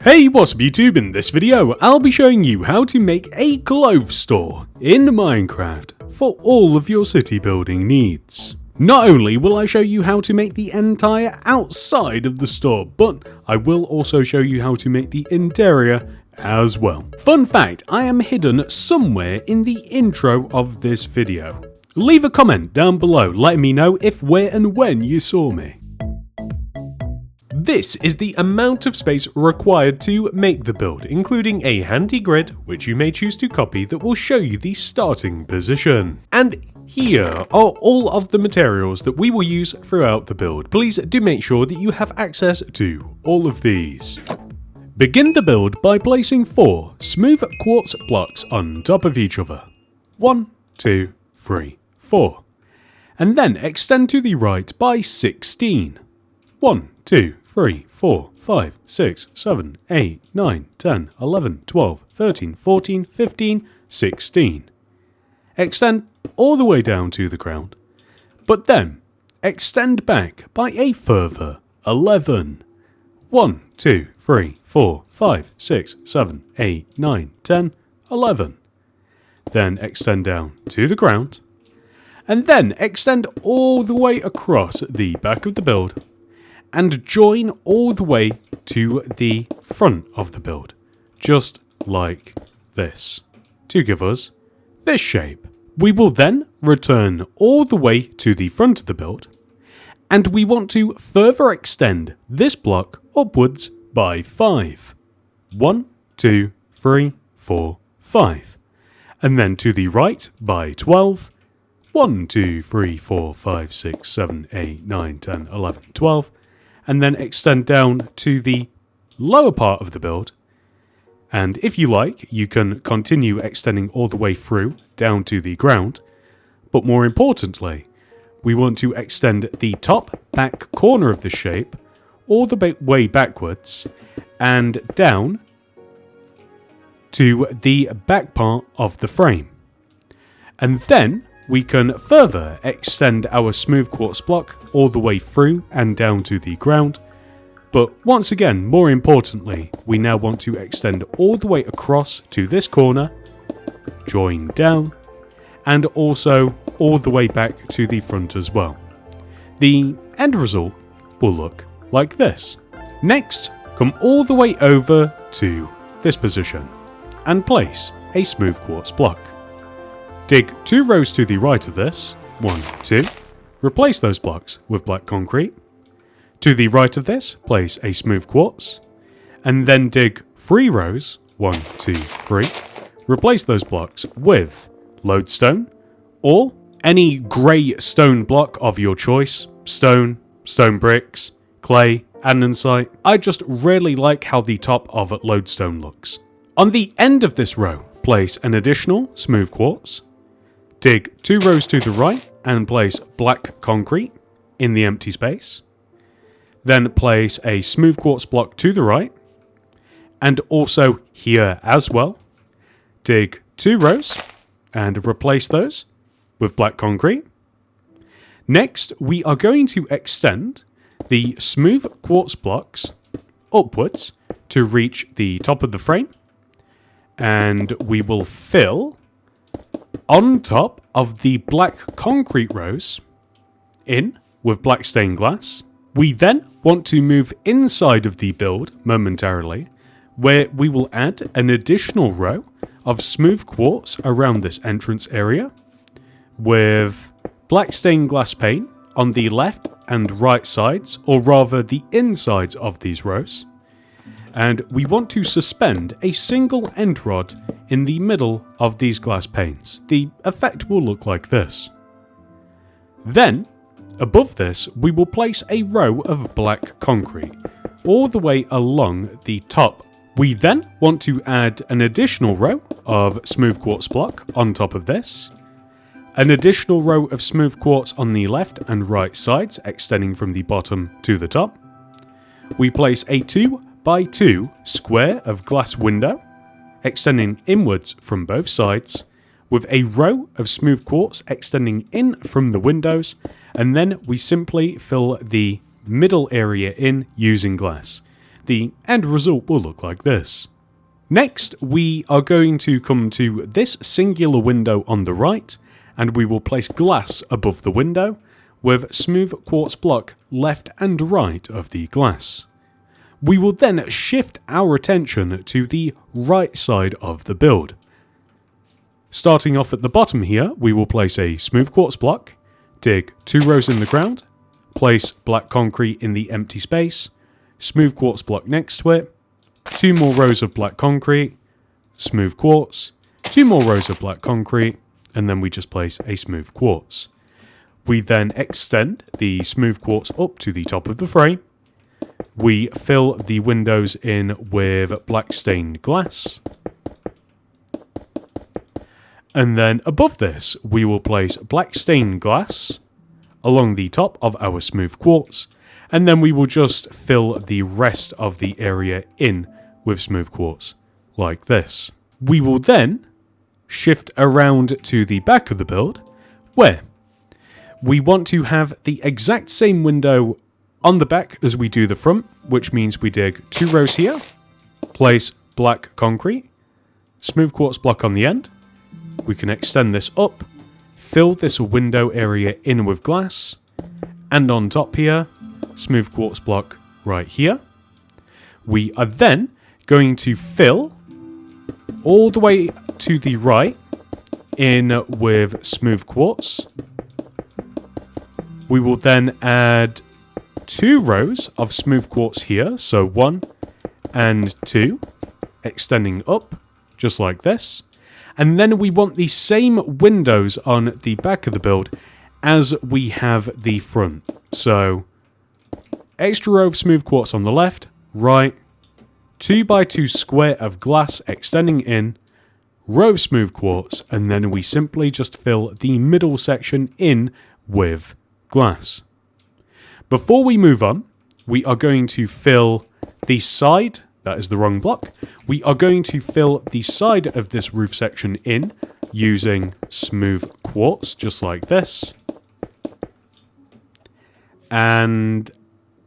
Hey, what's up YouTube? In this video, I'll be showing you how to make a clothes store in Minecraft for all of your city building needs. Not only will I show you how to make the entire outside of the store, but I will also show you how to make the interior as well. Fun fact, I am hidden somewhere in the intro of this video. Leave a comment down below letting me know if, where and when you saw me. This is the amount of space required to make the build, including a handy grid, which you may choose to copy, that will show you the starting position. And here are all of the materials that we will use throughout the build. Please do make sure that you have access to all of these. Begin the build by placing 4 smooth quartz blocks on top of each other. 1, 2, 3, 4. And then extend to the right by 16. 1, 2, 3, 4, 5, 6, 7, 8, 9, 10, 11, 12, 13, 14, 15, 16. Extend all the way down to the ground, but then extend back by a further 11. 1, 2, 3, 4, 5, 6, 7, 8, 9, 10, 11. Then extend down to the ground, and then extend all the way across the back of the build, and join all the way to the front of the build, just like this, to give us this shape. We will then return all the way to the front of the build, and we want to further extend this block upwards by 5. 1, 2, 3, 4, 5. And then to the right by 12. 1, 2, 3, 4, 5, 6, 7, 8, 9, 10, 11, 12. And then extend down to the lower part of the build. And if you like, you can continue extending all the way through down to the ground. But more importantly, we want to extend the top back corner of the shape all the way backwards and down to the back part of the frame. And then we can further extend our smooth quartz block all the way through and down to the ground. But once again, more importantly, we now want to extend all the way across to this corner, join down, and also all the way back to the front as well. The end result will look like this. Next, come all the way over to this position and place a smooth quartz block. Dig 2 rows to the right of this, 1, 2, replace those blocks with black concrete. To the right of this, place a smooth quartz, and then dig 3 rows, 1, 2, 3, replace those blocks with lodestone, or any grey stone block of your choice, stone bricks, clay, andesite. I just really like how the top of lodestone looks. On the end of this row, place an additional smooth quartz. Dig 2 rows to the right and place black concrete in the empty space. Then place a smooth quartz block to the right, and also here as well. Dig 2 rows and replace those with black concrete. Next, we are going to extend the smooth quartz blocks upwards to reach the top of the frame, and we will fill on top of the black concrete rows in with black stained glass. We then want to move inside of the build momentarily, where we will add an additional row of smooth quartz around this entrance area with black stained glass paint on the left and right sides, or rather the insides of these rows. And we want to suspend a single end rod in the middle of these glass panes. The effect will look like this. Then, above this, we will place a row of black concrete all the way along the top. We then want to add an additional row of smooth quartz block on top of this, an additional row of smooth quartz on the left and right sides, extending from the bottom to the top. We place a 2 by 2 square of glass window, extending inwards from both sides, with a row of smooth quartz extending in from the windows, and then we simply fill the middle area in using glass. the end result will look like this. Next, we are going to come to this singular window on the right, and we will place glass above the window with smooth quartz block left and right of the glass. We will then shift our attention to the right side of the build. Starting off at the bottom here, we will place a smooth quartz block, dig 2 rows in the ground, place black concrete in the empty space, smooth quartz block next to it, 2 more rows of black concrete, smooth quartz, 2 more rows of black concrete, and then we just place a smooth quartz. We then extend the smooth quartz up to the top of the frame. We fill the windows in with black stained glass. And then above this, we will place black stained glass along the top of our smooth quartz, and then we will just fill the rest of the area in with smooth quartz, like this. We will then shift around to the back of the build, where we want to have the exact same window on the back as we do the front, which means we dig 2 rows here, place black concrete, smooth quartz block on the end. We can extend this up, fill this window area in with glass, and on top here, smooth quartz block right here. We are then going to fill all the way to the right in with smooth quartz. We will then add 2 rows of smooth quartz here, so 1 and 2, extending up just like this. And then we want the same windows on the back of the build as we have the front. So extra row of smooth quartz on the left, right, 2x2 square of glass extending in, row of smooth quartz, and then we simply just fill the middle section in with glass. Before we move on, we are going to fill the side, that is the wrong block, we are going to fill the side of this roof section in using smooth quartz, just like this. And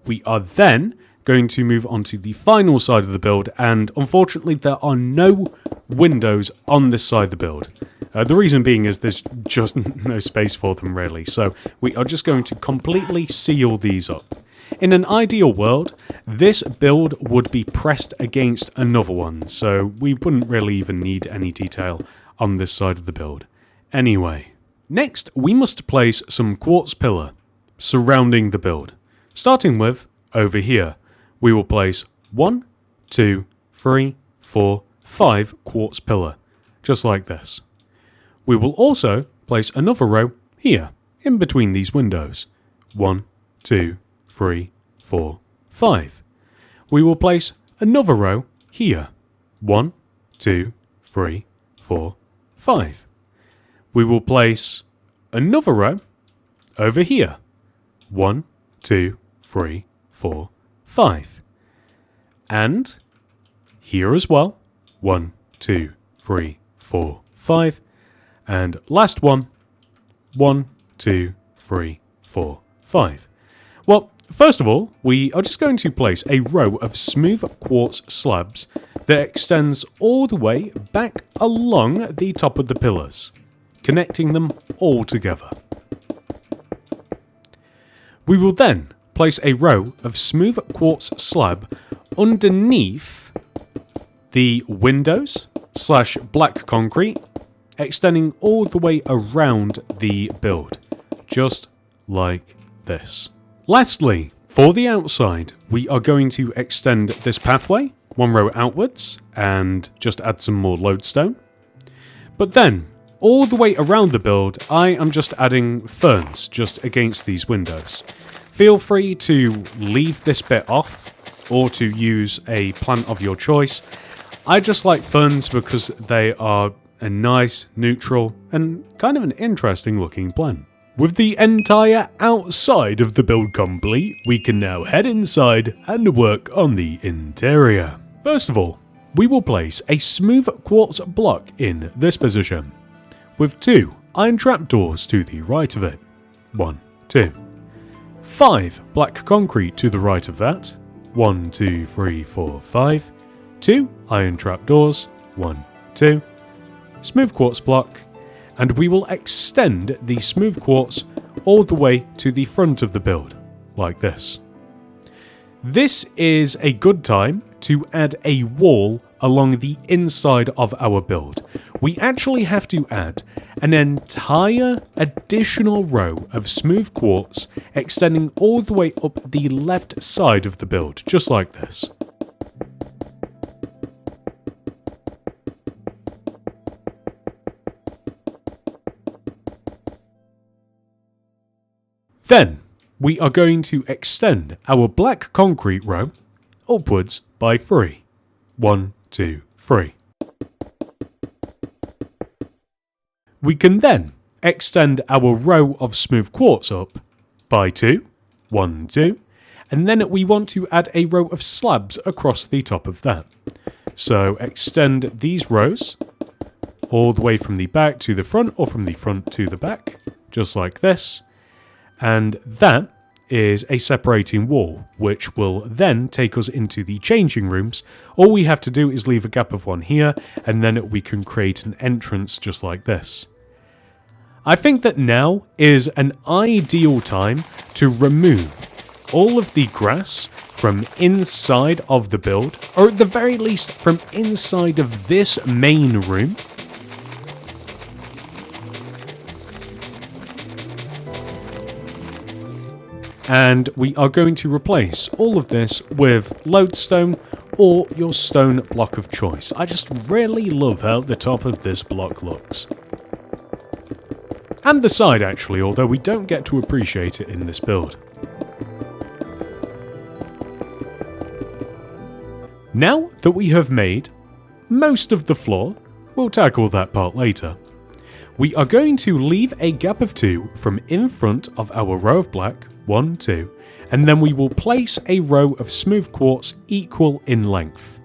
we are then going to move on to the final side of the build, and unfortunately there are no windows on this side of the build. The reason being is there's just no space for them really, so we are just going to completely seal these up. In an ideal world, this build would be pressed against another one, so we wouldn't really even need any detail on this side of the build. Anyway, next we must place some quartz pillar surrounding the build. Starting with, over here, we will place 1, 2, 3, 4, 5 quartz pillar, just like this. We will also place another row here, in between these windows. 1, 2, 3, 4, 5. We will place another row here. 1, 2, 3, 4, 5. We will place another row over here. 1, 2, 3, 4, 5. And here as well. 1, 2, 3, 4, 5. And last one. 1, 2, 3, 4, 5. Well, first of all, we are just going to place a row of smooth quartz slabs that extends all the way back along the top of the pillars, connecting them all together. We will then place a row of smooth quartz slab underneath the windows / black concrete, extending all the way around the build, just like this. Lastly, for the outside, we are going to extend this pathway 1 row outwards and just add some more lodestone. But then, all the way around the build, I am just adding ferns just against these windows. Feel free to leave this bit off or to use a plant of your choice. I just like ferns because they are a nice, neutral, and kind of an interesting looking plant. With the entire outside of the build complete, we can now head inside and work on the interior. First of all, we will place a smooth quartz block in this position, with 2 iron trapdoors to the right of it. 1, 2. 5 black concrete to the right of that. 1, 2, 3, 4, 5. 2 iron trapdoors. 1, 2. Smooth quartz block. And we will extend the smooth quartz all the way to the front of the build, like this. This is a good time to add a wall along the inside of our build. We actually have to add an entire additional row of smooth quartz extending all the way up the left side of the build, just like this. Then, we are going to extend our black concrete row upwards by 3. 1, 2, 3. We can then extend our row of smooth quartz up by 2. 1, 2. And then we want to add a row of slabs across the top of that. So extend these rows all the way from the back to the front, or from the front to the back, just like this. And that is a separating wall, which will then take us into the changing rooms. All we have to do is leave a gap of 1 here, and then we can create an entrance just like this. I think that now is an ideal time to remove all of the grass from inside of the build, or at the very least from inside of this main room. And we are going to replace all of this with lodestone or your stone block of choice. I just really love how the top of this block looks. And the side actually, although we don't get to appreciate it in this build. Now that we have made most of the floor, we'll tackle that part later. We are going to leave a gap of 2 from in front of our row of black, 1, 2, and then we will place a row of smooth quartz equal in length.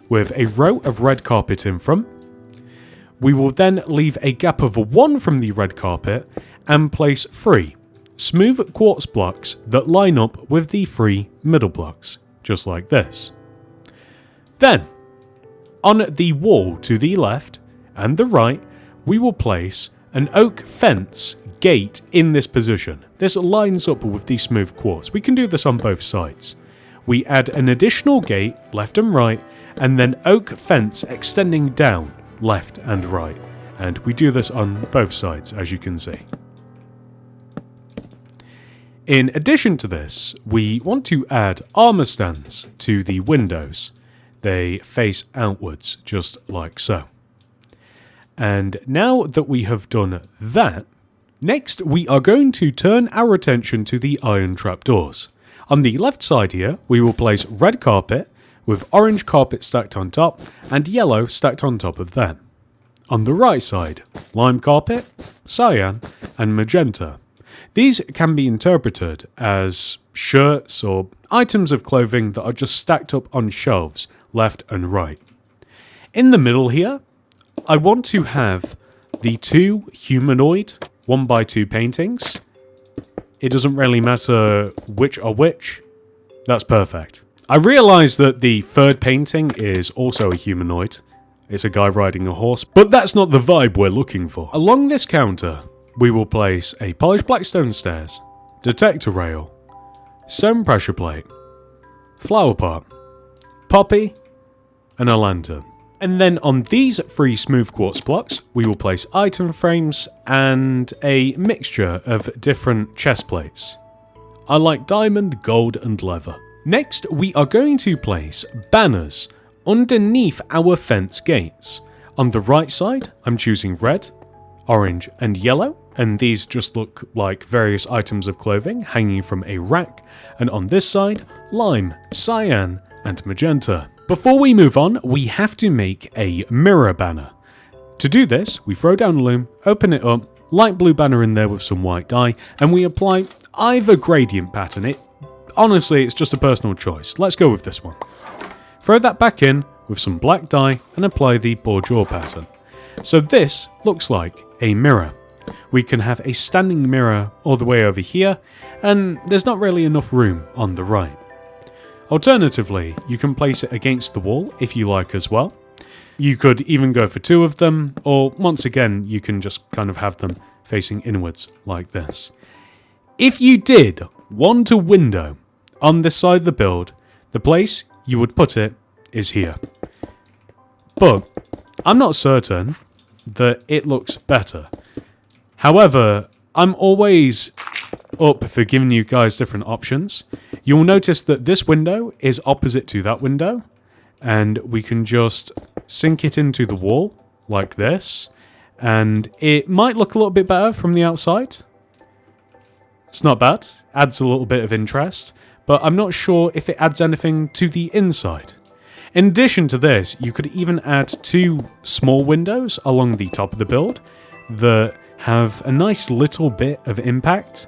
With a row of red carpet in front, we will then leave a gap of 1 from the red carpet and place 3 smooth quartz blocks that line up with the 3 middle blocks, just like this. Then, on the wall to the left and the right, we will place an oak fence gate in this position. This lines up with the smooth quartz. We can do this on both sides. We add an additional gate left and right, and then oak fence extending down left and right. And we do this on both sides, as you can see. In addition to this, we want to add armor stands to the windows. They face outwards, just like so. And now that we have done that, next we are going to turn our attention to the iron trapdoors. On the left side here, we will place red carpet with orange carpet stacked on top and yellow stacked on top of them. On the right side, lime carpet, cyan and magenta. These can be interpreted as shirts or items of clothing that are just stacked up on shelves, left and right. In the middle here, I want to have the 2 humanoid 1x2 paintings. It doesn't really matter which are which. That's perfect. I realise that the third painting is also a humanoid. It's a guy riding a horse, but that's not the vibe we're looking for. Along this counter, we will place a polished black stone stairs, detector rail, stone pressure plate, flower pot, poppy, and a lantern. And then on these 3 smooth quartz blocks, we will place item frames and a mixture of different chest plates. I like diamond, gold and leather. Next, we are going to place banners underneath our fence gates. On the right side, I'm choosing red, orange and yellow, and these just look like various items of clothing hanging from a rack. And on this side, lime, cyan and magenta. Before we move on, we have to make a mirror banner. To do this, we throw down a loom, open it up, light blue banner in there with some white dye, and we apply either gradient pattern. Honestly, it's just a personal choice. Let's go with this one. Throw that back in with some black dye and apply the bordeaux pattern. So this looks like a mirror. We can have a standing mirror all the way over here, and there's not really enough room on the right. Alternatively, you can place it against the wall if you like as well. You could even go for 2 of them, or once again, you can just kind of have them facing inwards like this. If you did want a window on this side of the build, the place you would put it is here. But I'm not certain that it looks better. However, I'm always up for giving you guys different options. You'll notice that this window is opposite to that window, and we can just sink it into the wall like this, and it might look a little bit better from the outside. It's not bad, adds a little bit of interest, but I'm not sure if it adds anything to the inside. In addition to this, you could even add 2 small windows along the top of the build that have a nice little bit of impact.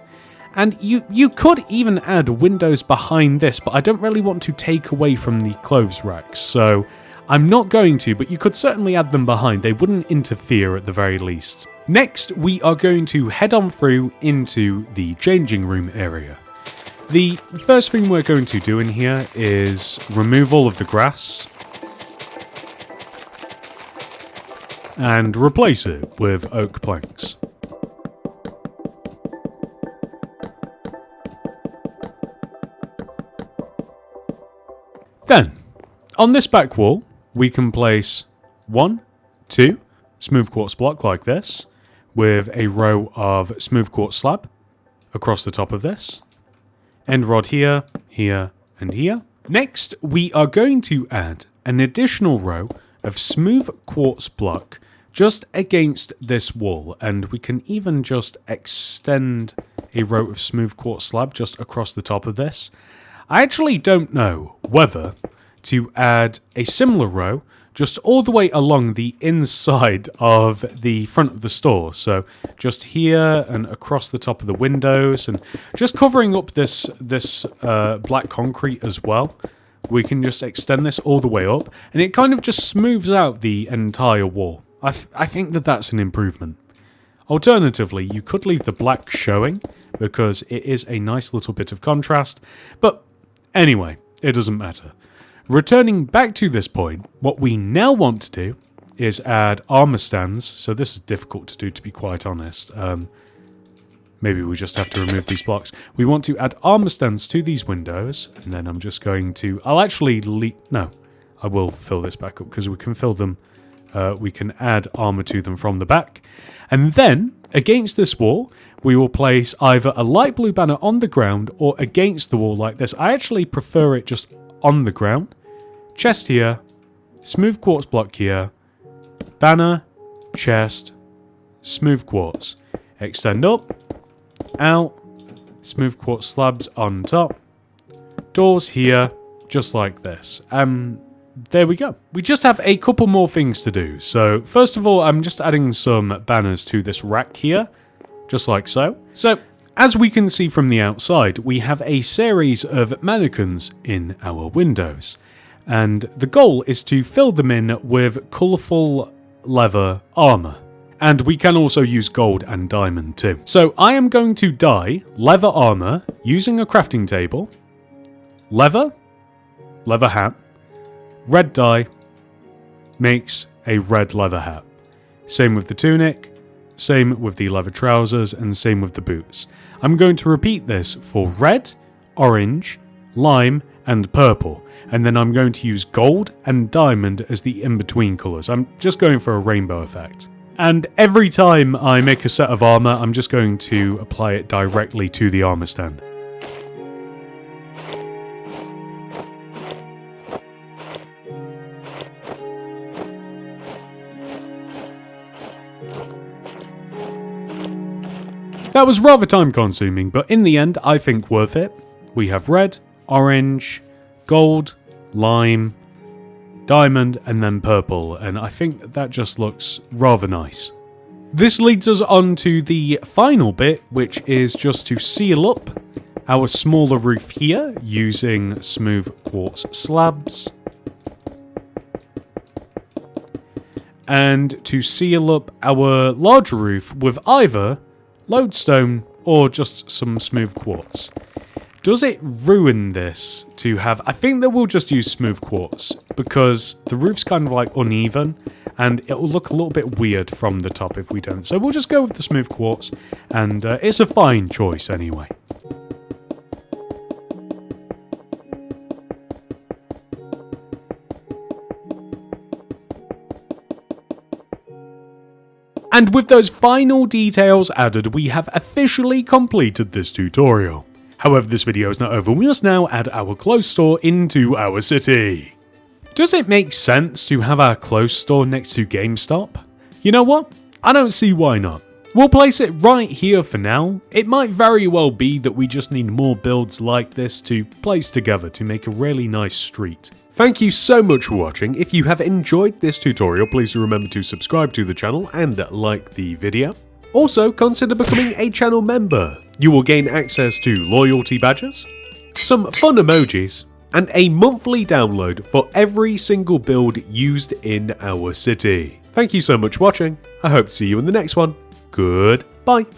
And you could even add windows behind this, but I don't really want to take away from the clothes racks, so I'm not going to, but you could certainly add them behind. They wouldn't interfere at the very least. Next, we are going to head on through into the changing room area. The first thing we're going to do in here is remove all of the grass and replace it with oak planks. Then, on this back wall, we can place 1, 2 smooth quartz block like this, with a row of smooth quartz slab across the top of this. End rod here, here, and here. Next, we are going to add an additional row of smooth quartz block just against this wall, and we can even just extend a row of smooth quartz slab just across the top of this. I actually don't know whether to add a similar row just all the way along the inside of the front of the store. So just here and across the top of the windows, and just covering up this black concrete as well. We can just extend this all the way up, and it kind of just smooths out the entire wall. I think that that's an improvement. Alternatively, you could leave the black showing, because it is a nice little bit of contrast, but anyway, it doesn't matter. Returning back to this point, what we now want to do is add armor stands. So this is difficult to do, to be quite honest. Maybe we just have to remove these blocks. We want to add armor stands to these windows, and then I'm just going to... I will fill this back up, because we can fill them... we can add armor to them from the back. And then, against this wall, we will place either a light blue banner on the ground or against the wall like this. I actually prefer it just on the ground. Chest here, smooth quartz block here, banner, chest, smooth quartz. Extend up, out, smooth quartz slabs on top, doors here, just like this. There we go. We just have a couple more things to do. So first of all, I'm just adding some banners to this rack here, just like so. So as we can see from the outside, we have a series of mannequins in our windows, and the goal is to fill them in with colourful leather armour. And we can also use gold and diamond too. So I am going to dye leather armour using a crafting table, leather hat, red dye makes a red leather hat. Same with the tunic, same with the leather trousers, and same with the boots. I'm going to repeat this for red, orange, lime, and purple, and then I'm going to use gold and diamond as the in-between colours. I'm just going for a rainbow effect. And every time I make a set of armour, I'm just going to apply it directly to the armour stand. That was rather time consuming, but in the end I think worth it. We have red, orange, gold, lime, diamond, and then purple, and I think that just looks rather nice. This leads us on to the final bit, which is just to seal up our smaller roof here using smooth quartz slabs. And to seal up our larger roof with either lodestone or just some smooth quartz. Does it ruin this to have... I think that we'll just use smooth quartz because the roof's kind of like uneven and it'll look a little bit weird from the top if we don't. So we'll just go with the smooth quartz and it's a fine choice anyway. And with those final details added, we have officially completed this tutorial. However, this video is not over, we must now add our clothes store into our city. Does it make sense to have our clothes store next to GameStop? You know what? I don't see why not. We'll place it right here for now. It might very well be that we just need more builds like this to place together to make a really nice street. Thank you so much for watching. If you have enjoyed this tutorial, please remember to subscribe to the channel and like the video. Also, consider becoming a channel member. You will gain access to loyalty badges, some fun emojis, and a monthly download for every single build used in our city. Thank you so much for watching. I hope to see you in the next one. Goodbye.